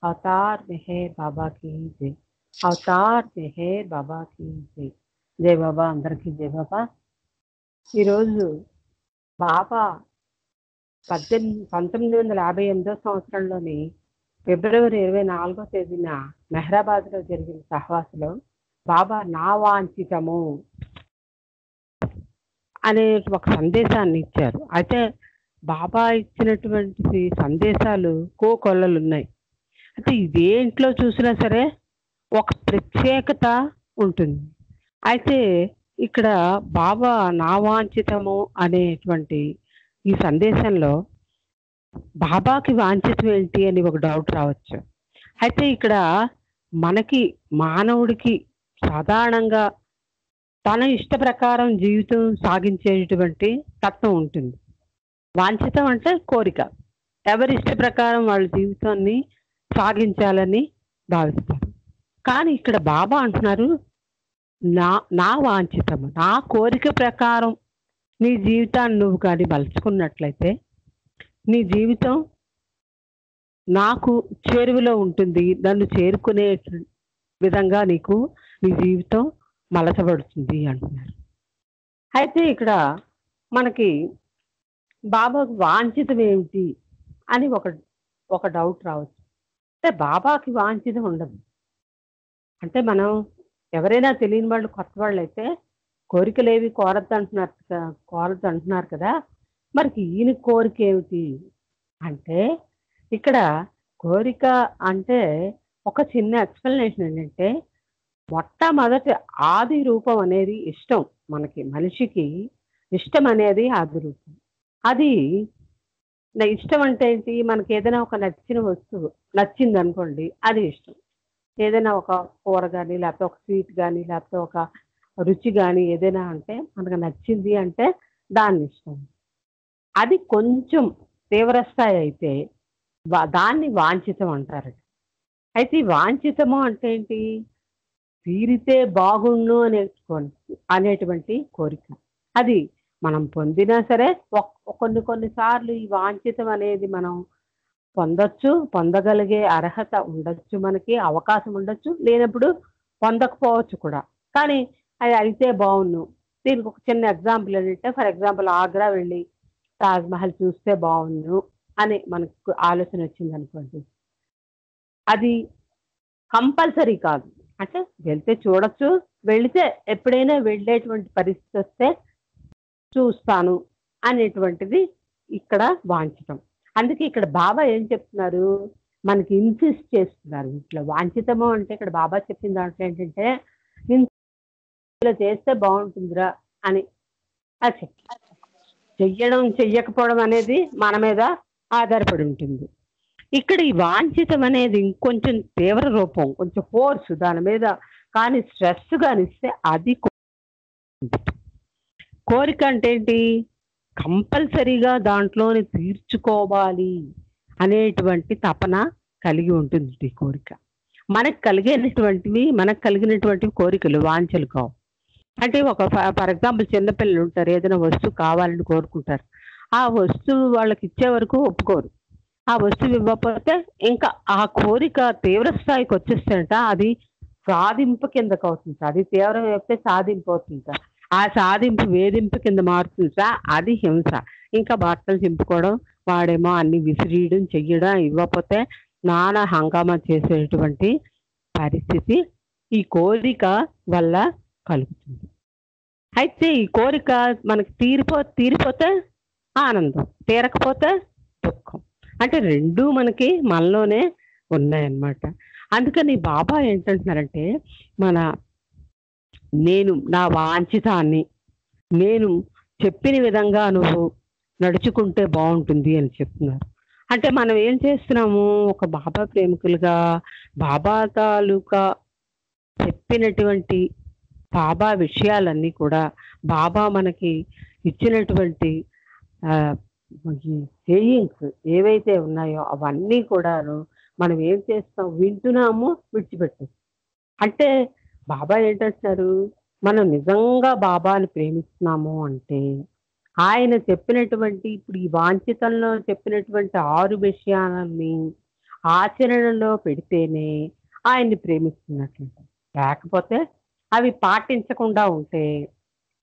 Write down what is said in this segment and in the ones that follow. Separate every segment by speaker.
Speaker 1: Avatar Meher బాబా కి జై. Avatar Meher బాబా కి జై. జై బాబా, అందరికీ జై బాబా. ఈరోజు బాబా 1958 సంవత్సరంలోని ఫిబ్రవరి 24వ తేదీన మెహరాబాద్లో జరిగిన సహవాసులో బాబా నా వాంఛితము అనే ఒక సందేశాన్ని ఇచ్చారు. అయితే బాబా ఇచ్చినటువంటి సందేశాలు కోకొల్లలు ఉన్నాయి. అయితే దేంట్లో చూసినా సరే ఒక ప్రత్యేకత ఉంటుంది. అయితే ఇక్కడ బాబా నా వాంఛితము అనేటువంటి ఈ సందేశంలో బాబాకి వాంఛితం ఏంటి అని ఒక డౌట్ రావచ్చు. అయితే ఇక్కడ మనకి మానవుడికి సాధారణంగా తన ఇష్ట ప్రకారం జీవితం సాగించేటువంటి తత్వం ఉంటుంది. వాంఛితం అంటే కోరిక, ఎవరి ఇష్ట ప్రకారం వాళ్ళ జీవితాన్ని సాగించాలని భావిస్తారు. కానీ ఇక్కడ బాబా అంటున్నారు నా వాంఛితము, నా కోరిక ప్రకారం నీ జీవితాన్ని నువ్వు కానీ మలుచుకున్నట్లయితే నీ జీవితం నాకు చేరువలో ఉంటుంది, నన్ను చేరుకునే విధంగా నీకు నీ జీవితం మలచబడుతుంది అంటున్నారు. అయితే ఇక్కడ మనకి బాబాకు వాంఛితం ఏమిటి అని ఒక డౌట్ రావచ్చు. అంటే బాబాకి వాంఛితం ఉండదు. అంటే మనం ఎవరైనా తెలియని వాళ్ళు, కొత్త వాళ్ళు అయితే కోరికలేవి కోరద్దు అంటున్నారు కదా. మరి ఈయన కోరిక ఏమిటి అంటే, ఇక్కడ కోరిక అంటే ఒక చిన్న ఎక్స్ప్లెనేషన్ ఏంటంటే, మొట్టమొదటి ఆది రూపం అనేది ఇష్టం. మనకి మనిషికి ఇష్టం అనేది ఆది రూపం. అది ఇష్టం అంటే ఏంటి, మనకి ఏదైనా ఒక నచ్చిన వస్తువు నచ్చింది అనుకోండి, అది ఇష్టం. ఏదైనా ఒక కూర కానీ, లేకపోతే ఒక స్వీట్ కానీ, లేకపోతే ఒక రుచి కానీ ఏదైనా అంటే మనకు నచ్చింది అంటే దాన్ని ఇష్టం. అది కొంచెం తీవ్రస్థాయి అయితే దాన్ని వాంఛితం అంటారు. అయితే ఈ వాంఛితము అంటే ఏంటి, తీరితే బాగుండు అనేటువంటి కోరిక. అది మనం పొందినా సరే కొన్నిసార్లు ఈ వాంఛితం అనేది మనం పొందగలిగే అర్హత ఉండొచ్చు, మనకి అవకాశం ఉండొచ్చు, లేనప్పుడు పొందకపోవచ్చు కూడా. కానీ అది అయితే బాగుండు. దీనికి ఒక చిన్న ఎగ్జాంపుల్ ఏంటంటే, ఫర్ ఎగ్జాంపుల్ ఆగ్రా వెళ్ళి తాజ్మహల్ చూస్తే బాగుండు అని మనకు ఆలోచన వచ్చింది అనుకోండి, అది కంపల్సరీ కాదు. అంటే వెళ్తే చూడొచ్చు, వెళితే ఎప్పుడైనా వెళ్ళేటువంటి పరిస్థితి వస్తే చూస్తాను అనేటువంటిది ఇక్కడ వాంఛితం. అందుకే ఇక్కడ బాబా ఏం చెప్తున్నారు, మనకి ఇన్సిస్ట్ చేస్తున్నారు. ఇట్లా వాంఛితము అంటే ఇక్కడ బాబా చెప్పిన దాంట్లో ఏంటంటే, ఇలా చేస్తే బాగుంటుందిరా అని అది చెయ్యడం చెయ్యకపోవడం అనేది మన మీద ఆధారపడి ఉంటుంది. ఇక్కడ ఈ వాంఛితం అనేది ఇంకొంచెం తీవ్ర రూపం, కొంచెం ఫోర్స్ దాని మీద కానీ స్ట్రెస్ కానిస్తే అది కోరిక అంటే ఏంటి, కంపల్సరీగా దాంట్లోని తీర్చుకోవాలి అనేటువంటి తపన కలిగి ఉంటుంది ఈ కోరిక. మనకు కలిగినటువంటి కోరికలు వాంఛలు కావు. అంటే ఫర్ ఎగ్జాంపుల్ చిన్నపిల్లలు ఉంటారు, ఏదైనా వస్తువు కావాలని కోరుకుంటారు. ఆ వస్తువు వాళ్ళకి ఇచ్చే వరకు ఒప్పుకోరు. ఆ వస్తువు ఇవ్వకపోతే ఇంకా ఆ కోరిక తీవ్ర స్థాయికి వచ్చేస్తుంట, అది సాధింపు కిందకు అవుతుంది. అది తీవ్రం అయితే సాధింపు అవుతుంట, ఆ సాధింపు వేధింపు కింద మారుతుంటా, అది హింస. ఇంకా బట్టలు చింపుకోవడం, వాడేమో అన్ని విసిరీయడం చెయ్యడం, ఇవ్వకపోతే నానా హంగామా చేసేటువంటి పరిస్థితి ఈ కోరిక వల్ల కలుగుతుంది. అయితే ఈ కోరిక మనకి తీరిపోతే ఆనందం, తీరకపోతే దుఃఖం. అంటే రెండూ మనకి మనలోనే ఉన్నాయన్నమాట. అందుకని బాబా ఏంటంటున్నారంటే, నా వాంఛితాన్ని నేను చెప్పిన విధంగా నువ్వు నడుచుకుంటే బాగుంటుంది అని చెప్తున్నారు. అంటే మనం ఏం చేస్తున్నాము, ఒక బాబా ప్రేమికులుగా బాబా తాలూకా చెప్పినటువంటి బాబా విషయాలన్నీ కూడా, బాబా మనకి ఇచ్చినటువంటి సేయింగ్స్ ఏవైతే ఉన్నాయో అవన్నీ కూడాను మనం ఏం చేస్తాం, వింటున్నాము, విడిచిపెట్టేస్తాం. అంటే బాబా ఏంటంటున్నారు, మనం నిజంగా బాబాని ప్రేమిస్తున్నాము అంటే ఆయన చెప్పినటువంటి ఇప్పుడు ఈ వాంఛితంలో చెప్పినటువంటి 6 విషయాలని ఆచరణలో పెడితేనే ఆయన్ని ప్రేమిస్తున్నట్లుంటాయి. లేకపోతే అవి పాటించకుండా ఉంటే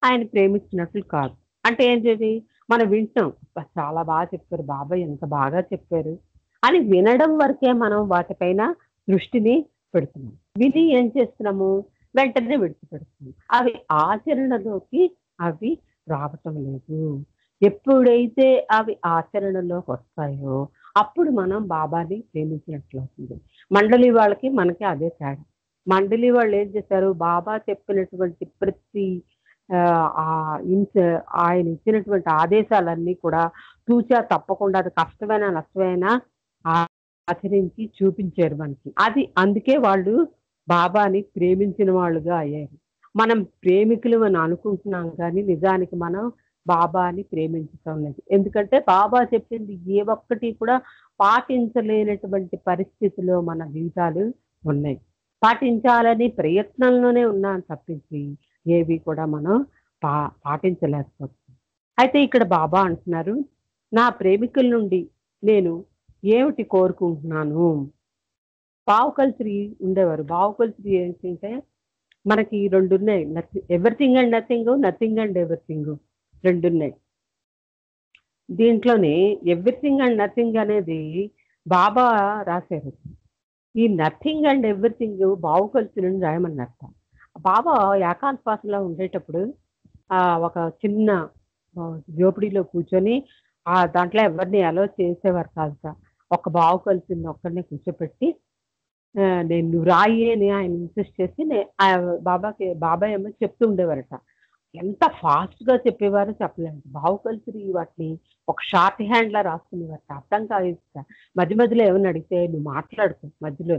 Speaker 1: ఆయన ప్రేమిస్తున్నట్లు కాదు. అంటే ఏంటిది? మనం వింటున్నాం. అబ్బా! చాలా బాగా చెప్పారు. బాబాయ్ ఎంత బాగా చెప్పారు అని వినడం వరకే మనం వాటిపైన దృష్టిని పెడుతున్నాం. విని ఏం చేస్తున్నాము? వెంటనే విడిచిపెడుతున్నాం. అవి ఆచరణలోకి అవి రావటం లేదు. ఎప్పుడైతే అవి ఆచరణలోకొస్తాయో అప్పుడు మనం బాబాని ప్రేమించినట్లవుతుంది. మండలి వాళ్ళకి, మనకి అదే తేడా. మండలి వాళ్ళు ఏం చేశారు? బాబా చెప్పినటువంటి ప్రతి ఆహ్, ఆహ్, ఇన్స్ ఆయన ఇచ్చినటువంటి ఆదేశాలన్నీ కూడా తూచా తప్పకుండా అది కష్టమైనా, నష్టమైనా ఆచరించి చూపించారు మనకి. అది అందుకే వాళ్ళు బాబాని ప్రేమించిన వాళ్ళుగా అయ్యారు. మనం ప్రేమికులం అని అనుకుంటున్నాం కానీ నిజానికి మనం బాబాని ప్రేమించటం లేదు. ఎందుకంటే బాబా చెప్పింది ఏ ఒక్కటి కూడా పాటించలేనటువంటి పరిస్థితిలో మన జీవితాలు ఉన్నాయి. పాటించాలని ప్రయత్నంలోనే ఉన్నాను తప్పించి ఏవి కూడా మనం పా పాటించలేకపోతున్నాం. అయితే ఇక్కడ బాబా అంటున్నారు, నా ప్రేమికుల నుండి నేను ఏమిటి కోరుకుంటున్నాను? పావు కల్చరీ ఉండేవారు. పావు కల్చరీ ఏంటంటే మనకి 2 ఉన్నాయి. Everything and nothing, nothing and everything 2 ఉన్నాయి. దీంట్లోనే ఎవ్రీథింగ్ అండ్ నథింగ్ అనేది బాబా రాశారు. ఈ నథింగ్ అండ్ ఎవ్రీథింగ్ బావు కల్చరీని రాయమన్నట్ట. బాబా ఏకాంతవాసంలో ఉండేటప్పుడు ఒక చిన్న జోపిడీలో కూర్చొని దాంట్లో ఎవరిని అలో చేసేవారు కాదట. ఒక బావు కల్చరీని ఒక్కడినే కూర్చోపెట్టి నేను నువ్వు రాయి అని ఆయన ఇన్సిస్ట్ చేసి బాబా ఏమో చెప్తూ ఉండేవారట. ఎంత ఫాస్ట్‌గా చెప్పేవారో చెప్పలేము. బావు కల్చరీ వాటిని ఒక షార్ట్ హ్యాండ్‌లా రాసుకునేవారట. అర్థం కాదు. మధ్య మధ్యలో ఏమన్నా అడిగితే "నువ్వు మాట్లాడకు మధ్యలో.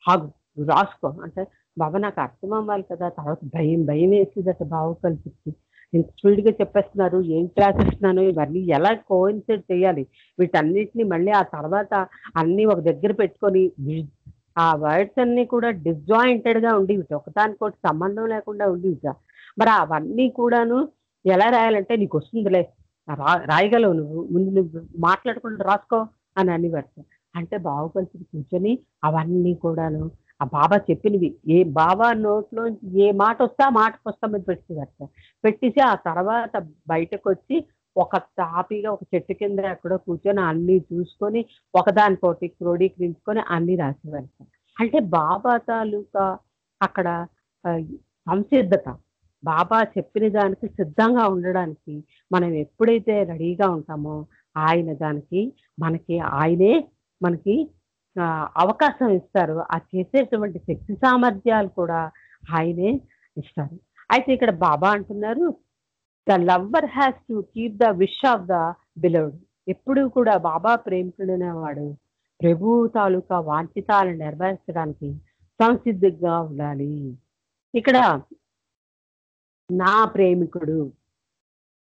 Speaker 1: ఆగు. నువ్వు రాసుకో" అంటే బాబా నాకు అర్థం అవ్వాలి కదా! తర్వాత భయమేసేదట బావు కల్చరీకి. ఇంత స్పీడ్‌గా చెప్పేస్తున్నారు. ఏంటి రాసేస్తున్నాను ఇవన్నీ ఎలా కోయిన్సైడ్ చేయాలి? వీటన్నిటిని మళ్ళీ ఆ తర్వాత అన్నీ ఒక దగ్గర పెట్టుకొని ఆ వర్డ్స్ అన్నీ కూడా డిస్జాయింటెడ్‌గా ఉండేవిట. ఒకదానికొకటి సంబంధం లేకుండా ఉండేవిట. మరి అవన్నీ కూడాను ఎలా రాయాలంటే "నీకొస్తుందిలే. రాయగలవు నువ్వు. ముందు నువ్వు మాట్లాడకుండా రాసుకో" అని అనేవారట. అంటే బావు కలిసి కూర్చొని అవన్నీ కూడాను ఆ బాబా చెప్పినవి బాబా నోట్లోంచి ఏ మాటొస్తే ఆ మాట పుస్తకం మీద పెట్టేవారట. పెట్టేసి ఆ తర్వాత బయటకొచ్చి ఒక తాపీగా ఒక చెట్టు కింద ఎక్కడో కూర్చొని అన్నీ చూసుకొని ఒకదానికొకటి క్రోడీకరించుకొని అన్నీ రాసేవారట. అంటే బాబా తాలూకా అక్కడ ఆహ్, సంసిద్ధత. బాబా చెప్పిన దానికి సిద్ధంగా ఉండడానికి మనం ఎప్పుడైతే రెడీగా ఉంటామో ఆయన దానికి మనకి ఆయనే మనకి అవకాశం ఇస్తారు. ఆ చేసేటువంటి శక్తి సామర్థ్యాలు కూడా ఆయనే ఇస్తారు. అయితే ఇక్కడ బాబా అంటున్నారు the lover has to keep the wish of the beloved. ఎప్పుడూ కూడా బాబా ప్రేమికుడనేవాడు ప్రభువు తాలూకా వాంఛితాలను నెరవేర్చడానికి సంసిద్ధంగా ఉండాలి. ఇక్కడ నా ప్రేమికుడు,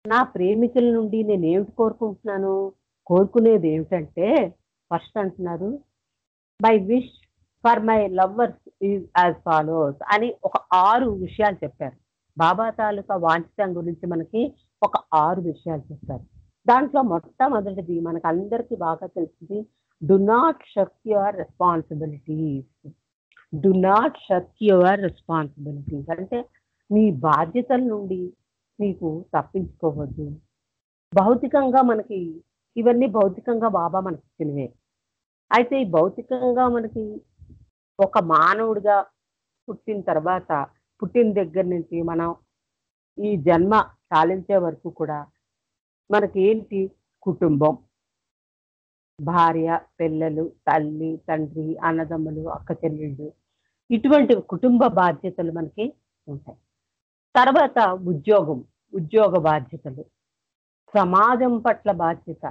Speaker 1: నా ప్రేమికుల నుండి నేనేమిటి కోరుకుంటున్నాను? కోరుకునేది ఏమిటంటే ఫస్ట్ అంటున్నారు my wish for my lovers is as follows అని ఒక 6 విషయాలు చెప్పారు. బాబా తాలూకా వాంఛితం గురించి మనకి ఒక 6 విషయాలు చెప్పారు. దాంట్లో మొట్టమొదటిది మనకందరికీ బాగా తెలిసింది do not shirk your responsibilities. Do not shirk your responsibilities అంటే మీ బాధ్యతల నుండి మీకు తప్పించుకోవద్దు. భౌతికంగా మనకి ఇవన్నీ భౌతికంగా బాబా మనకిచ్చినవే. అయితే ఈ భౌతికంగా మనకి ఒక మానవుడిగా పుట్టిన తర్వాత, పుట్టిన దగ్గర నుంచి మనం ఈ జన్మ చాలించే వరకు కూడా మనకేంటి కుటుంబం, భార్య, పిల్లలు, తల్లి, తండ్రి, అన్నదమ్ములు, అక్క చెల్లెళ్ళు ఇటువంటి కుటుంబ బాధ్యతలు మనకి ఉంటాయి. తర్వాత ఉద్యోగం, ఉద్యోగ బాధ్యతలు, సమాజం పట్ల బాధ్యత,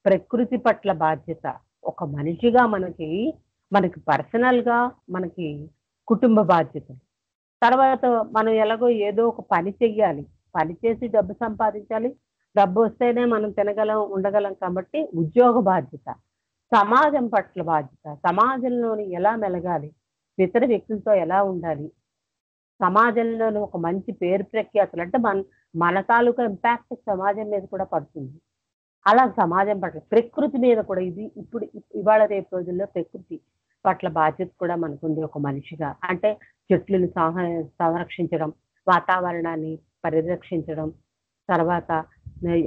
Speaker 1: ప్రకృతి పట్ల బాధ్యత. ఒక మనిషిగా మనకి పర్సనల్‌గా మనకి కుటుంబ బాధ్యతలు. తర్వాత మనం ఎలాగో ఏదో ఒక పని చెయ్యాలి. పని చేసి డబ్బు సంపాదించాలి. డబ్బొస్తేనే మనం తినగలం, ఉండగలం కాబట్టి ఉద్యోగ బాధ్యత. సమాజం పట్ల బాధ్యత. సమాజంలోని ఎలా మెలగాలి? ఇతర వ్యక్తులతో ఎలా ఉండాలి? సమాజంలోని ఒక మంచి పేరు ప్రఖ్యాతులు అంటే మన తాలూకా ఇంపాక్ట్ సమాజం మీద కూడా పడుతుంది. అలా సమాజం పట్ల ప్రకృతి మీద కూడా ఇది ఇప్పుడు ఇవాళ రేపు రోజుల్లో ప్రకృతి పట్ల బాధ్యత కూడా మనకుంది ఒక మనిషిగా. అంటే చెట్లను సంరక్షించడం, వాతావరణాన్ని పరిరక్షించడం, తర్వాత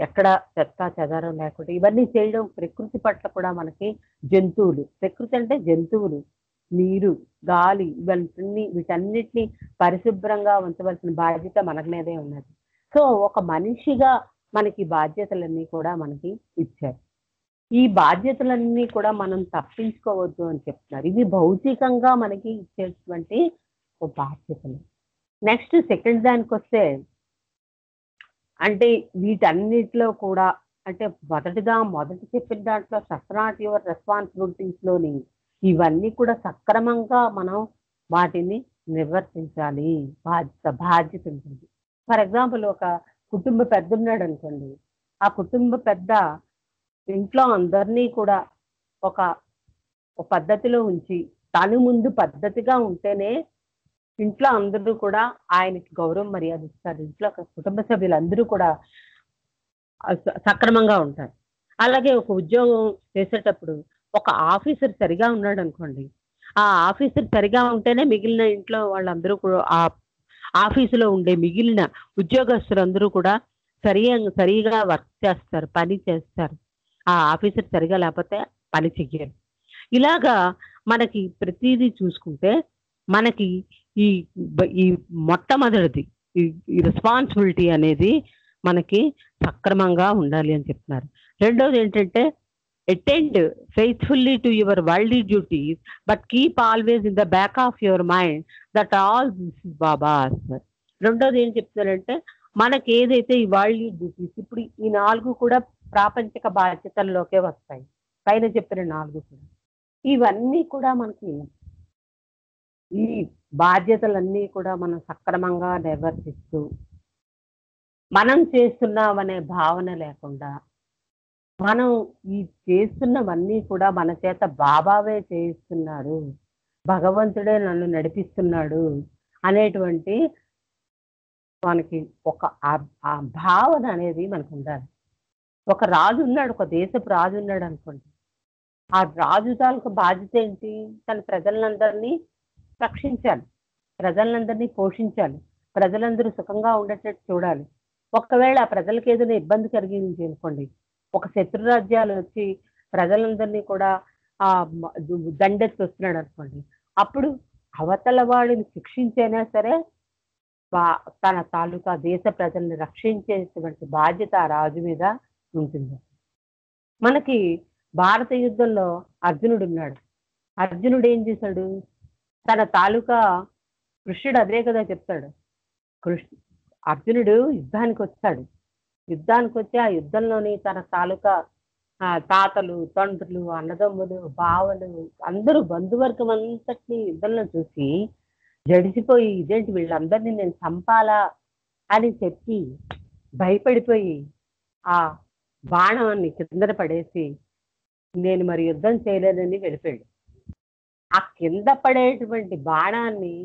Speaker 1: ఎక్కడ చెత్త చెదారం లేకుండా ఇవన్నీ చేయడం ప్రకృతి పట్ల కూడా మనకి జంతువులు, ప్రకృతి అంటే జంతువులు, నీరు, గాలి ఇవన్నీ వీటన్నిటిని పరిశుభ్రంగా ఉంచవలసిన బాధ్యత మన మీదే ఉన్నది. సో ఒక మనిషిగా మనకి బాధ్యతలన్నీ కూడా మనకి ఇచ్చారు. ఈ బాధ్యతలన్నీ కూడా మనం తప్పించుకోవద్దు అని చెప్తున్నారు. ఇవి భౌతికంగా మనకి ఇచ్చేటువంటి ఒక బాధ్యతలు. నెక్స్ట్ సెకండ్ దానికొస్తే అంటే వీటన్నిటిలో కూడా అంటే మొదటి చెప్పిన దాంట్లో నాట్ యువర్ రెస్పాన్సిబిలిటీస్ లోని ఇవన్నీ కూడా సక్రమంగా మనం వాటిని నిర్వర్తించాలి. బాధ్యత ఉంటుంది. ఫర్ ఎగ్జాంపుల్ ఒక కుటుంబ పెద్ద ఉన్నాడు అనుకోండి. ఆ కుటుంబ పెద్ద ఇంట్లో అందరినీ కూడా ఒక ఒక పద్ధతిలో ఉంచి తను ముందు పద్ధతిగా ఉంటేనే ఇంట్లో అందరూ కూడా ఆయనకి గౌరవం మర్యాద ఇస్తారు. ఇంట్లో కుటుంబ సభ్యులందరూ కూడా సక్రమంగా ఉంటారు. అలాగే ఒక ఉద్యోగం చేసేటప్పుడు ఒక ఆఫీసర్ సరిగా ఉన్నాడు అనుకోండి. ఆ ఆఫీసర్ సరిగా ఉంటేనే మిగిలిన ఇంట్లో వాళ్ళందరూ కూడా ఆ ఆఫీసులో ఉండే మిగిలిన ఉద్యోగస్తులందరూ కూడా సరిగా వర్క్ చేస్తారు, పని చేస్తారు. ఆ ఆఫీసర్ సరిగా లేకపోతే పని చెయ్యరు. ఇలాగా మనకి ప్రతిదీ చూసుకుంటే మనకి ఈ ఈ మొట్టమొదటిది ఈ రెస్పాన్సిబిలిటీ అనేది మనకి సక్రమంగా ఉండాలి అని చెప్తున్నారు. రెండోది ఏంటంటే attend faithfully to your worldly duties but keep always in the back of your mind that all this is babas. రెండోది ఏం చెప్తున్నారంటే మనకి ఏదైతే ఈ వరల్డ్లీ డ్యూటీస్ ఇప్పుడు ఈ 4 కూడా ప్రాపంచిక బాధ్యతల్లోకే వస్తాయి. పైన చెప్పిన 4 కూడా ఇవన్నీ కూడా మనకి ఈ బాధ్యతలన్నీ కూడా మనం సక్రమంగా నిర్వర్తిస్తూ మనం చేస్తున్నామనే భావన లేకుండా మనం ఈ చేస్తున్నవన్నీ కూడా మన చేత బాబావే చేయిస్తున్నాడు, భగవంతుడే నన్ను నడిపిస్తున్నాడు అనేటువంటి మనకి ఒక ఆ భావన అనేది మనకు ఉండాలి. ఒక రాజు ఉన్నాడు, ఒక దేశపు రాజు ఉన్నాడు అనుకోండి. ఆ రాజు తాలూకు బాధ్యత ఏంటి? తన ప్రజలందరినీ రక్షించాలి, ప్రజలందరినీ పోషించాలి, ప్రజలందరూ సుఖంగా ఉండేటట్టు చూడాలి. ఒకవేళ ఆ ప్రజలకు ఏదైనా ఇబ్బంది కలిగింది అనుకోండి, ఒక శత్రు రాజ్యాలు వచ్చి ప్రజలందరినీ కూడా దండెత్తి వస్తున్నాడు అనుకోండి, అప్పుడు అవతల వాడిని శిక్షించైనా సరే తన తాలూకా దేశ ప్రజల్ని రక్షించేటువంటి బాధ్యత ఆ రాజు మీద ఉంటుంది. మనకి భారత యుద్ధంలో అర్జునుడు ఉన్నాడు. అర్జునుడు ఏం చేశాడు? తన తాలూకా కృష్ణుడు అదే కదా చెప్తాడు. అర్జునుడు యుద్ధానికి వచ్చాడు. యుద్ధానికి వచ్చి ఆ యుద్ధంలోని తన తాలూకా తాతలు, తండ్రులు, అన్నదమ్ములు, బావలు అందరూ బంధువర్గం అంతటిని యుద్ధంలో చూసి జడిసిపోయి ఇదేంటి వీళ్ళందరినీ నేను చంపాలా అని చెప్పి భయపడిపోయి ఆ బాణాన్ని కిందన పడేసి నేను మరి యుద్ధం చేయలేదని వెళ్ళిపోయాడు. ఆ కింద పడేటువంటి బాణాన్ని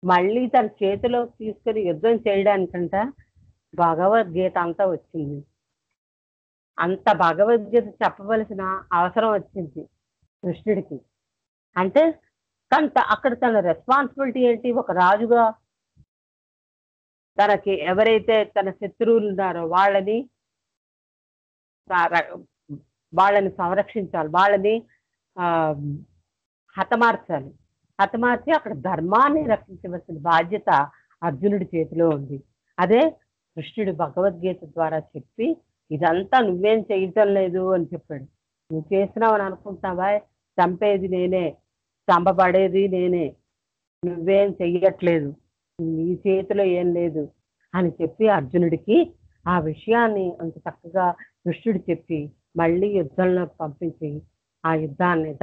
Speaker 1: మళ్ళీ తన చేతిలోకి తీసుకొని యుద్ధం చేయడానికంట భగవద్గీత అంతా వచ్చింది. అంత భగవద్గీత చెప్పవలసిన అవసరం వచ్చింది కృష్ణుడికి. అంటే అక్కడ తన రెస్పాన్సిబిలిటీ ఏంటి? ఒక రాజుగా తనకి ఎవరైతే తన శత్రువులు ఉన్నారో వాళ్ళని సంరక్షించాలి, వాళ్ళని హతమార్చాలి. హతమార్చి అక్కడ ధర్మాన్ని రక్షించవలసిన బాధ్యత అర్జునుడి చేతిలో ఉంది. అదే కృష్ణుడు భగవద్గీత ద్వారా చెప్పి ఇదంతా నువ్వేం చేయటం లేదు అని చెప్పాడు. నువ్వు చేసినావు అని అనుకుంటున్నావా? చంపేది నేనే, చంపబడేది నేనే, నువ్వేం చెయ్యట్లేదు, నీ చేతిలో ఏం లేదు అని చెప్పి అర్జునుడికి ఆ విషయాన్ని అంత చక్కగా కృష్ణుడు చెప్పి మళ్ళీ యుద్ధంలో పంపించి ఆ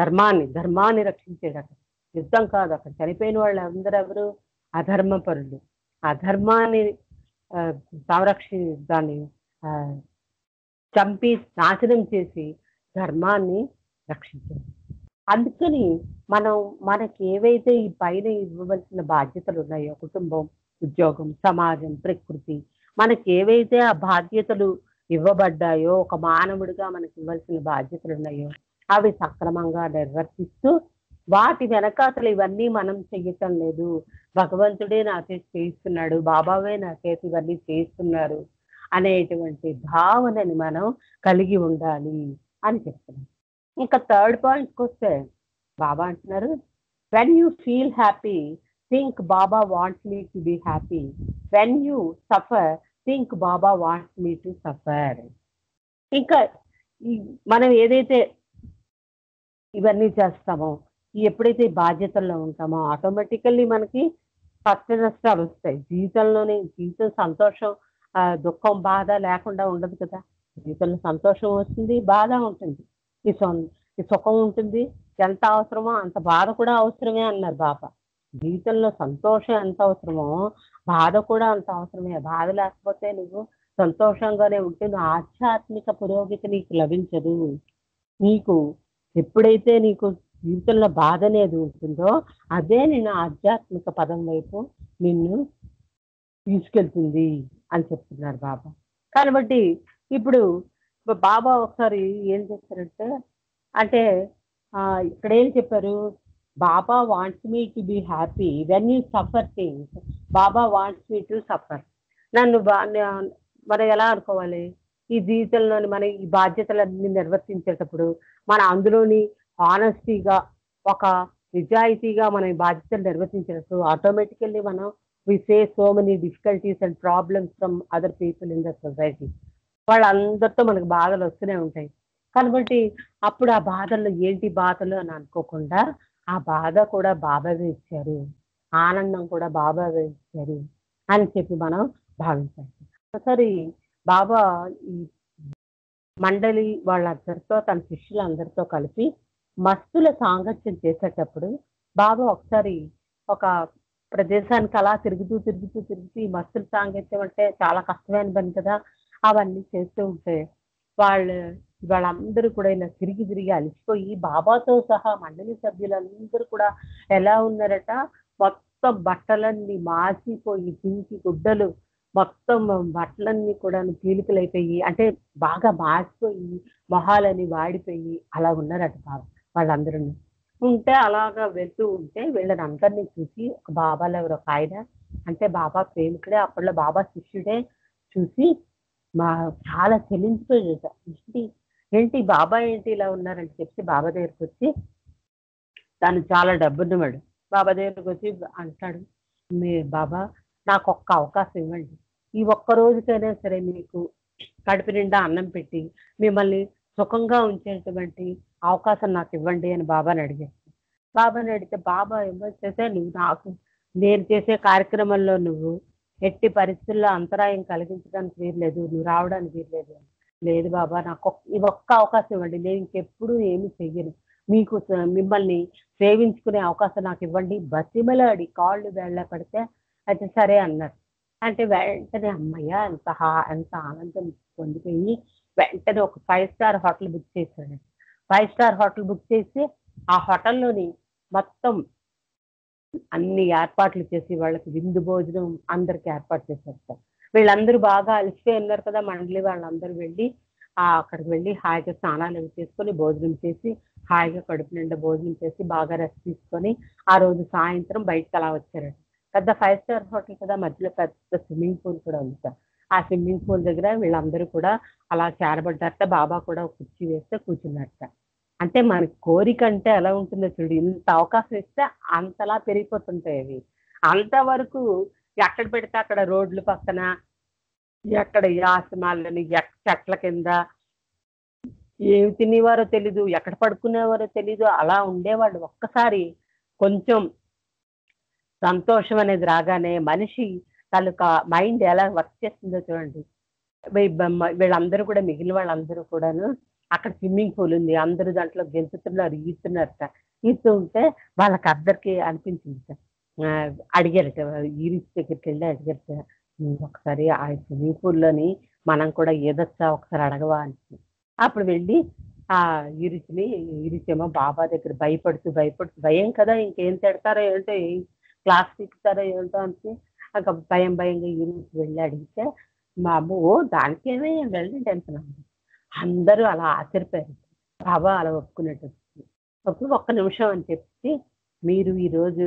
Speaker 1: ధర్మాన్ని రక్షించేదట. యుద్ధం కాదు, అక్కడ చనిపోయిన వాళ్ళు అందరూ ఎవరు? అధర్మపరులు. అధర్మాన్ని దాన్ని చంపి నాశనం చేసి ధర్మాన్ని రక్షించారు. అందుకని మనకి ఏవైతే ఈ పైన ఇవ్వవలసిన బాధ్యతలు ఉన్నాయో, కుటుంబం, ఉద్యోగం, సమాజం, ప్రకృతి, మనకి ఏవైతే ఆ బాధ్యతలు ఇవ్వబడ్డాయో, ఒక మానవుడిగా మనకి ఇవ్వాల్సిన బాధ్యతలు ఉన్నాయో అవి సక్రమంగా నిర్వర్తిస్తూ, వాటి వెనకాతల ఇవన్నీ మనం చెయ్యటం లేదు, భగవంతుడే నా చేతి చేయిస్తున్నాడు, బాబావే నా చేతి ఇవన్నీ చేయిస్తున్నారు అనేటువంటి భావనని మనం కలిగి ఉండాలి అని చెప్తున్నాం. ఇంకా థర్డ్ పాయింట్కి వస్తే బాబా అంటున్నారు, when you feel happy think Baba wants me to be happy, when you suffer think Baba wants me to suffer. ఇంకా ఈ మనం ఏదైతే ఇవన్నీ చేస్తామో, ఎప్పుడైతే ఈ బాధ్యతల్లో ఉంటామో ఆటోమేటికల్లీ మనకి కష్ట నష్టాలు వస్తాయి జీవితంలోనే. జీవితం సంతోషం, దుఃఖం, బాధ లేకుండా ఉండదు కదా. జీవితంలో సంతోషం వస్తుంది, బాధ ఉంటుంది, ఈ ఈ సుఖం ఉంటుంది. ఎంత అవసరమో అంత బాధ కూడా అవసరమే అన్నారు బాబా. జీవితంలో సంతోషం ఎంత అవసరమో బాధ కూడా అంత అవసరమే. బాధ లేకపోతే నువ్వు సంతోషంగానే ఉంటే నువ్వు ఆధ్యాత్మిక పురోగతి నీకు లభించదు. నీకు ఎప్పుడైతే నీకు జీవితంలో బాధ అనేది ఉంటుందో అదే నేను ఆధ్యాత్మిక పదం వైపు నిన్ను తీసుకెళ్తుంది అని చెప్తున్నారు బాబా. కాబట్టి ఇప్పుడు బాబా ఒకసారి ఏం చేశారంటే, అంటే ఇక్కడ ఏం చెప్పారు, Baba wants me to be happy when you suffer things, Baba wants me to suffer. నన్ను మనం ఎలా అనుకోవాలి, ఈ జీవితంలోని మన ఈ బాధ్యతలన్నీ నిర్వర్తించేటప్పుడు మన అందులోని హానెస్టీగా, ఒక నిజాయితీగా మనం ఈ బాధ్యతలు నిర్వర్తించినప్పుడు ఆటోమేటికల్లీ మనం we face so many difficulties and problems from other people in the society. వాళ్ళందరితో మనకు బాధలు వస్తూనే ఉంటాయి. కాబట్టి అప్పుడు ఆ బాధల్లో ఏంటి బాధలు అని అనుకోకుండా, ఆ బాధ కూడా బాబావే ఇచ్చారు, ఆనందం కూడా బాబావే ఇచ్చారు అని చెప్పి మనం భావించాలి. ఒకసారి బాబా ఈ మండలి వాళ్ళందరితో, తన శిష్యులందరితో కలిపి మస్తుల సాంగత్యం చేసేటప్పుడు బాబా ఒకసారి ఒక ప్రదేశానికి అలా తిరుగుతూ తిరుగుతూ తిరుగుతూ, ఈ మస్తుల సాంగత్యం అంటే చాలా కష్టమైన పని కదా, అవన్నీ చేస్తూ ఉంటే వాళ్ళందరూ కూడా ఇలా తిరిగి తిరిగి అలసిపోయి బాబాతో సహా మండలి సభ్యులందరూ కూడా ఎలా ఉన్నారట, మొత్తం బట్టలన్నీ మాసిపోయి పింకి గుడ్డలు మొత్తం బట్టలన్నీ కూడా పీలికలైపోయి, అంటే బాగా మాసిపోయి మొహాలని వాడిపోయి అలా ఉన్నారట బాబా. వాళ్ళందరూ ఉంటే అలాగా వెళ్తూ ఉంటే వీళ్ళని అందరినీ చూసి ఒక బాబాలో ఎవరు ఒక ఆయన, అంటే బాబా ప్రేమికుడే, అప్పట్లో బాబా శిష్యుడే, చూసి చాలా చెల్లించిపోయాడట. ఏంటి ఏంటి బాబా ఏంటి ఇలా ఉన్నారని చెప్పి బాబా దగ్గరికి వచ్చి, తను చాలా డబ్బున్నవాడు, బాబా దగ్గరికి వచ్చి అంటాడు, మీ బాబా నాకు ఒక్క అవకాశం ఇవ్వండి, ఈ ఒక్క రోజుకైనా సరే మీకు కడుపు నిండా అన్నం పెట్టి మిమ్మల్ని సుఖంగా ఉంచేటువంటి అవకాశం నాకు ఇవ్వండి అని బాబాని అడిగాను. బాబాని అడిగితే బాబా ఏమొచ్చేసే, నువ్వు నాకు నేను చేసే కార్యక్రమంలో నువ్వు ఎట్టి పరిస్థితుల్లో అంతరాయం కలిగించడానికి వీల్లేదు, నువ్వు రావడానికి వీల్లేదు. లేదు బాబా, నాకు ఈ ఒక్క అవకాశం ఇవ్వండి, నేను ఇంకెప్పుడు ఏమి చెయ్యను, మీకు మిమ్మల్ని సేవించుకునే అవకాశం నాకు ఇవ్వండి బతిమలాడి కాళ్ళు వేళ్ళ పడితే అయితే సరే అన్నారు. అంటే వెంటనే అమ్మయ్య ఎంత ఆనందం పొందిపోయి వెంటనే ఒక 5 స్టార్ హోటల్ బుక్ చేశాడు. 5 స్టార్ హోటల్ బుక్ చేసి ఆ హోటల్లోని మొత్తం అన్ని ఏర్పాట్లు చేసి వాళ్ళకి విందు భోజనం అందరికి ఏర్పాటు చేసేస్తారు. వీళ్ళందరూ బాగా అలసిపోయి ఉన్నారు కదా, మండలి వాళ్ళందరూ వెళ్ళి అక్కడికి వెళ్ళి హాయిగా స్నానాలు అవి చేసుకొని భోజనం చేసి హాయిగా కడుపు నిండా భోజనం చేసి బాగా రెస్ట్ తీసుకొని ఆ రోజు సాయంత్రం బయటకు అలా వచ్చారండి. పెద్ద 5 స్టార్ హోటల్ కదా, మధ్యలో పెద్ద స్విమ్మింగ్ పూల్ కూడా ఉంది సార్. ఆ స్విమ్మింగ్ పూల్ దగ్గర వీళ్ళందరూ కూడా అలా చేరబడ్డారట. బాబా కూడా ఒక కుర్చీ వేస్తే కూర్చున్నారట. అంటే మన కోరిక అంటే ఎలా ఉంటుందో చూడు, ఇంత అవకాశం ఇస్తే అంతలా పెరిగిపోతుంటాయి అవి. అంతవరకు ఎక్కడ పెడితే అక్కడ రోడ్లు పక్కన, ఎక్కడ ఈ ఆశ్రమాలని, చెట్ల కింద ఏమి తినేవారో తెలీదు, ఎక్కడ పడుకునేవారో తెలీదు, అలా ఉండేవాళ్ళు. ఒక్కసారి కొంచెం సంతోషం అనేది రాగానే మనిషి తాలూకా మైండ్ ఎలా వర్క్ చేస్తుందో చూడండి. వీళ్ళందరూ కూడా, మిగిలిన వాళ్ళందరూ కూడాను అక్కడ స్విమ్మింగ్ పూల్ ఉంది, అందరూ దాంట్లో గెంతుతున్నారు, ఈదుతున్నారట. ఈదుతూ ఉంటే వాళ్ళకి అందరికీ అనిపించింది సార్. అడిగారట, ఈరిస్ దగ్గరికి వెళ్ళి అడిగారట, ఒకసారి ఆ స్విమ్మింగ్ పూల్లోని మనం కూడా ఈదొచ్చా, ఒకసారి అడగవా అని. అప్పుడు వెళ్ళి ఆ ఈరిసేమో బాబా దగ్గర భయపడుతూ భయం కదా, ఇంకేం తిడతారో ఏంటో, క్లాస్ తిప్పుతారో ఏంటో అంటే ఇంకా భయంగా ఈరికి వెళ్ళి అడిగితే మా అమ్మ ఓ దానికేమే వెళ్ళండి టెన్షన్ అంది. అందరూ అలా ఆశ్చర్యపోయారు. బాబా అలా ఒప్పుకునేటప్పటికి. అప్పుడు ఒక్క నిమిషం అని చెప్పి, మీరు ఈరోజు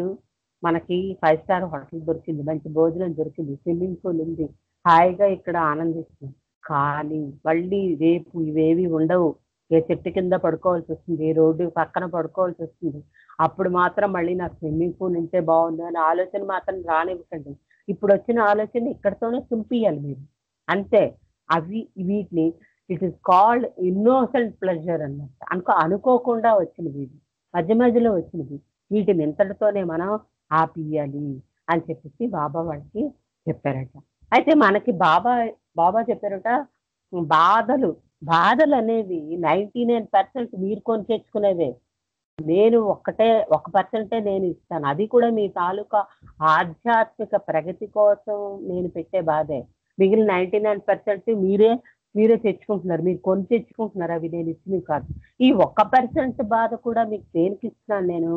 Speaker 1: మనకి 5 స్టార్ హోటల్ దొరికింది. మంచి భోజనం దొరికింది. స్విమ్మింగ్ పూల్ ఉంది. హాయిగా ఇక్కడ ఆనందిస్తున్నాం. కానీ మళ్ళీ రేపు ఇవేవి ఉండవు. ఏ చెట్టు కింద పడుకోవాల్సొస్తుంది. రోడ్డు పక్కన పడుకోవాల్సొస్తుంది. అప్పుడు మాత్రం మళ్ళీ నాకు స్విమ్మింగ్ పూల్ ఉంటే బావుండు అనే ఆలోచన మాత్రం రానివ్వకండి. ఇప్పుడొచ్చిన ఆలోచన ఇక్కడితోనే తుంపియాలి మీరు. అంతే. అవి వీటిని it is called innocent pleasure అన్నమాట. అనుకోకుండా వచ్చినవి ఇవి. మధ్య మధ్యలో వచ్చినవి. వీటిని ఇంతటితోనే మనం ఆపియ్యాలి అని చెప్పేసి బాబా వాళ్ళకి చెప్పారట. అయితే మనకి బాబా చెప్పారట బాధలు, బాధలనేవి 99% మీరు కొని తెచ్చుకునేవే. నేను ఒక్కటే 1% నేను ఇస్తాను. అది కూడా మీ తాలూకా ఆధ్యాత్మిక ప్రగతి కోసం నేను పెట్టే బాధే. మిగిలిన 99% మీరే తెచ్చుకుంటున్నారు. మీరు కొని తెచ్చుకుంటున్నారు. అవి నేను ఇచ్చినవి కాదు. ఈ 1% బాధ కూడా మీకు దేనికిస్తున్నాను నేను?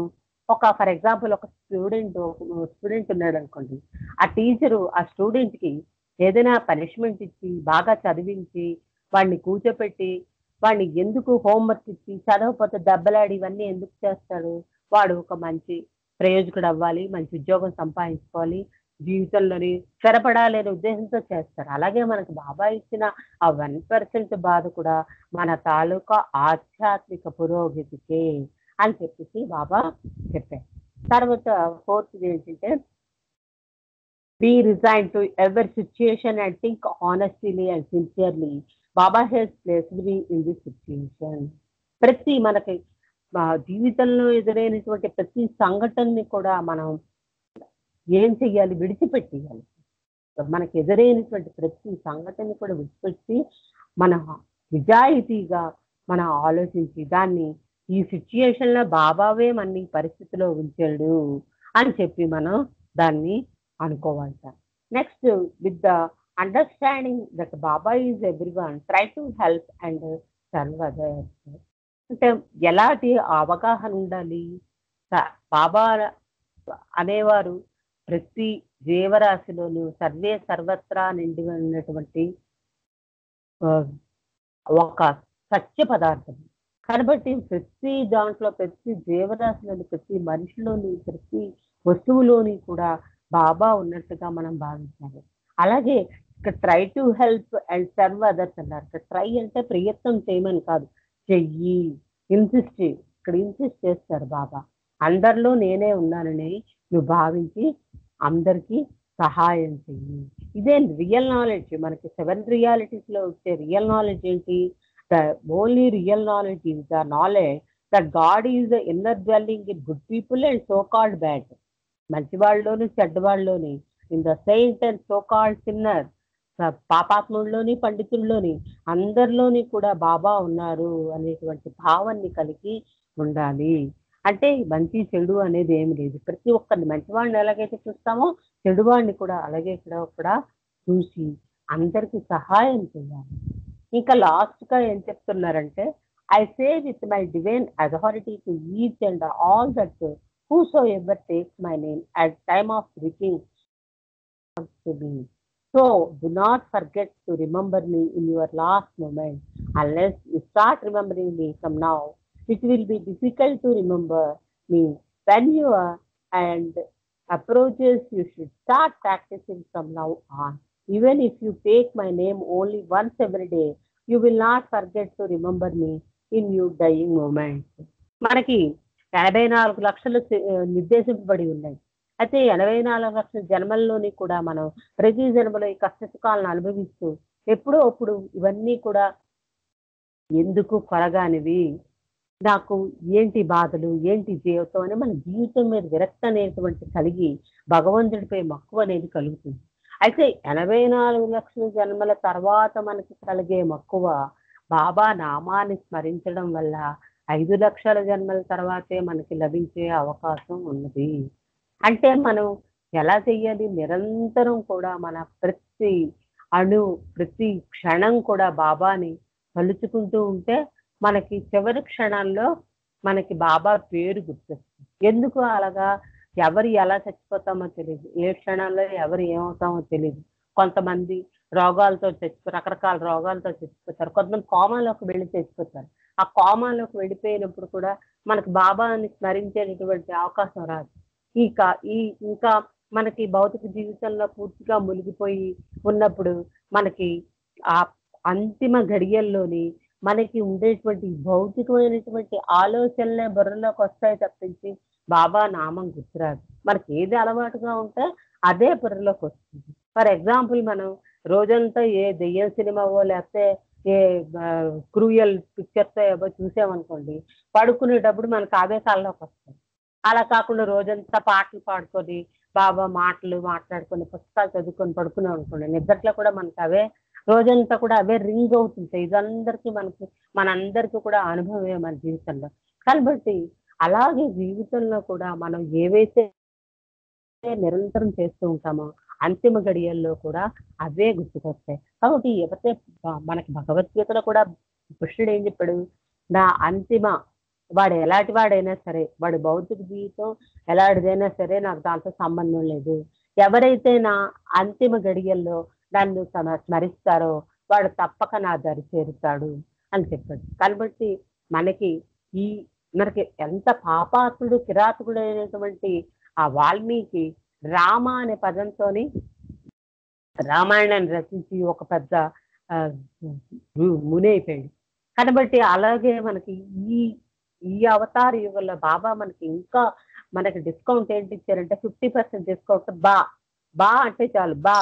Speaker 1: ఫర్ ఎగ్జాంపుల్ ఒక స్టూడెంట్ ఉన్నాడనుకోండి. ఆ టీచరు ఆ స్టూడెంట్‌కి ఏదైనా పనిష్మెంట్ ఇచ్చి, బాగా చదివించి, వాడిని కూర్చోపెట్టి వాడిని ఎందుకు హోంవర్క్ ఇచ్చి, చదవకపోతే దెబ్బలాడి ఇవన్నీ ఎందుకు చేస్తాడు? వాడు ఒక మంచి ప్రయోజకుడు అవ్వాలి, మంచి ఉద్యోగం సంపాదించుకోవాలి, జీవితంలోని స్థిరపడాలి అనే ఉద్దేశంతో చేస్తారు. అలాగే మనకు బాబా ఇచ్చిన ఆ 1% బాధ కూడా మన తాలూకా ఆధ్యాత్మిక పురోగతికే అని చెప్పేసి బాబా చెప్పారు. తర్వాత ఫోర్త్‌ది ఏంటంటే be resigned to every situation and think honestly and sincerely. Baba has placed me in this situation. ప్రతి మనకి జీవితంలో ఎదురైనటువంటి ప్రతి సంఘటనని కూడా మనం ఏం చెయ్యాలి? విడిచిపెట్టేయాలి. మనకి ఎదురైనటువంటి ప్రతి సంఘటనని కూడా విడిచిపెట్టి, మన నిజాయితీగా మనం ఆలోచించి, దాన్ని ఈ సిట్యుయేషన్‌లో బాబావే మనని ఈ పరిస్థితిలో ఉంచాడు అని చెప్పి మనం దాన్ని అనుకోవాలట. Next with the understanding that Baba is everyone, try to help and serve others. అంటే ఎలాంటి అవగాహన ఉండాలి? బాబా అనేవారు ప్రతి జీవరాశిలోనూ సర్వే సర్వత్రా నిండి ఉన్నటువంటి ఆహ్, ఒక సత్య పదార్థం. కాబట్టి ప్రతి దాంట్లో, ప్రతి జీవరాశిలోని, ప్రతి మనిషిలోని, ప్రతి వస్తువులోని కూడా బాబా ఉన్నట్టుగా మనం భావించాలి. అలాగే ఇక్కడ try to help and serve others అన్నారు. ఇక్కడ ట్రై అంటే ప్రయత్నం చేయమని కాదు. చెయ్యి, ఇక్కడ ఇన్సిస్ట్ చేస్తారు బాబా. అందరిలో నేనే ఉన్నానని నువ్వు భావించి అందరికీ సహాయం చెయ్యి. ఇదే రియల్ నాలెడ్జ్. మనకి 7 రియాలిటీస్‌లో వచ్చే రియల్ నాలెడ్జ్ ఏంటి? The only real knowledge is the knowledge that God is the inner dwelling in good people and so called bad. మంచివాళ్ళలోని, చెడ్డవాళ్ళలోని, in the saint and so called sinner, పాపాత్ముల్లోని, పండితుల్లోని, అందరిలోని కూడా బాబా ఉన్నారు అనేటువంటి భావాన్ని కలిగి ఉండాలి. అంటే మంచి, చెడు అనేది ఏమి లేదు. ప్రతి ఒక్కరిని మంచివాడిని ఎలాగైతే చూస్తామో, చెడువాడిని కూడా అలాగే కూడా చూసి అందరికి సహాయం చేయాలి. ఇంకా లాస్ట్‌గా ఏం చెప్తున్నారంటే, I say with my divine authority to each and all that whosoever takes my name at time of speaking to me. So do not forget to remember me in your last moment. Unless you start remembering me from now, it will be difficult to remember me when you are and approaches. You should start practicing from now on. Even if you take my name only once every day, you will not forget to remember me in your dying moments. మనకి 84,00,000 నిర్దేశింపబడి ఉన్నాయి. అయితే 84,00,000 జన్మల్లోని కూడా మనం ప్రతి జన్మలో ఈ కష్ట సుఖాలను అనుభవిస్తూ ఎప్పుడో అప్పుడు ఇవన్నీ కూడా ఎందుకు కొరగానివి, నాకు ఏంటి బాధలు, ఏంటి జీవితం అని మన జీవితం మీద విరక్తి అనేటువంటి కలిగి భగవంతుడిపై మక్కువ అనేది కలుగుతుంది. అయితే 84,00,000 జన్మల తర్వాత మనకి కలిగే మక్కువ బాబా నామాన్ని స్మరించడం వల్ల 5,00,000 జన్మల తర్వాతే మనకి లభించే అవకాశం ఉన్నది. అంటే మనం ఎలా చెయ్యాలి? నిరంతరం కూడా మన ప్రతి ప్రతి క్షణం కూడా బాబాని తలుచుకుంటూ ఉంటే మనకి చివరి క్షణాల్లో మనకి బాబా పేరు గుర్తొస్తుంది. ఎందుకు అలాగా? ఎవరు ఎలా చచ్చిపోతామో తెలీదు. ఏ క్షణంలో ఎవరు ఏమవుతామో తెలీదు. కొంతమంది రోగాలతో రకరకాల రోగాలతో చచ్చిపోతారు. కొంతమంది కోమాలోకి వెళ్ళి చచ్చిపోతారు. ఆ కోమాలోకి వెళ్ళిపోయినప్పుడు కూడా మనకు బాబాని స్మరించేటటువంటి అవకాశం రాదు. ఇక ఈ ఇంకా మనకి భౌతిక జీవితంలో పూర్తిగా మునిగిపోయి ఉన్నప్పుడు మనకి ఆ అంతిమ ఘడియల్లోని మనకి ఉండేటువంటి భౌతికమైనటువంటి ఆలోచనలే బుర్రలోకి వస్తాయి తప్పించి బాబా నామం గుర్తురాదు. మనకి ఏది అలవాటుగా ఉంటే అదే బుర్రలోకి వస్తుంది. ఫర్ ఎగ్జాంపుల్ మనం రోజంతా ఏ దెయ్యం సినిమావో లేకపోతే ఏ క్రూయల్ పిక్చర్స్ ఏవో చూసామనుకోండి, పడుకునేటప్పుడు మనకు అవే కల్లోకి వస్తాయి. అలా కాకుండా రోజంతా పాటలు పాడుకొని, బాబా మాటలు మాట్లాడుకొని, పుస్తకాలు చదువుకొని పడుకున్నాం అనుకోండి, నిద్రలో కూడా మనకు అవే రోజంతా కూడా అవే రింగ్ అవుతుంటాయి. ఇదందరికీ మనందరికీ కూడా అనుభవమే మన జీవితంలో. కాబట్టి అలాగే జీవితంలో కూడా మనం ఏవైతే నిరంతరం చేస్తూ ఉంటామో, అంతిమ గడియల్లో కూడా అవే గుర్తుకొస్తాయి. కాబట్టి ఎవరైతే మనకి భగవద్గీతలో కూడా కృష్ణుడు ఏం చెప్పాడు? నా అంతిమ వాడు ఎలాంటి వాడైనా సరే, వాడి భౌతిక జీవితం ఎలాంటిదైనా సరే నాకు దాంతో సంబంధం లేదు. ఎవరైతే నా అంతిమ గడియల్లో నన్ను స్మరిస్తారో వాడు తప్పక నా దరి చేరుతాడు అని చెప్పాడు. కాబట్టి మనకి ఈ మనకి ఎంత పాపాత్ముడు, కిరాతకుడైనటువంటి ఆ వాల్మీకి రామ అనే పదంతోని రామాయణాన్ని రచించి ఒక పెద్ద ఆహ్, ముని అయిపోయాడు. కాబట్టి అలాగే మనకి ఈ ఈ అవతార యుగంలో బాబా మనకి ఇంకా మనకి డిస్కౌంట్ ఏంటి ఇచ్చారంటే 50% డిస్కౌంట్ బా అంటే చాలు. బా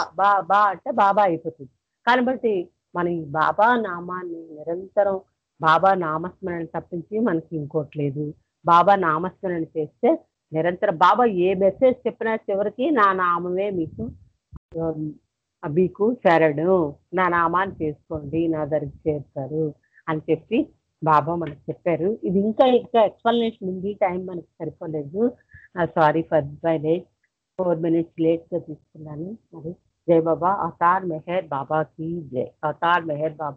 Speaker 1: అంటే బాబా అయిపోతుంది. కాబట్టి మనం ఈ బాబా నామాన్ని నిరంతరం బాబా నామస్మరణ తప్పించి మనకి ఇంకోటి లేదు. బాబా నామస్మరణ చేస్తే నిరంతరం బాబా ఏ మెసేజ్ చెప్పినా చివరికి నా నామమే ఆహ్, మీకు శరణు. నా నామాన్ని చేసుకోండి. నా దగ్గరికి చేరుతారు అని చెప్పి బాబా మనకు చెప్పారు. ఇది ఇంకా ఎక్స్‌ప్లనేషన్ ఉంది. టైం మనకి సరిపోలేదు. Sorry for my late. 4 minutes లేట్‌గా తీసుకున్నాను. మరి జై బాబా. అవతార్ మెహర్ బాబా కీ జై. అవతార్ మెహర్ బాబా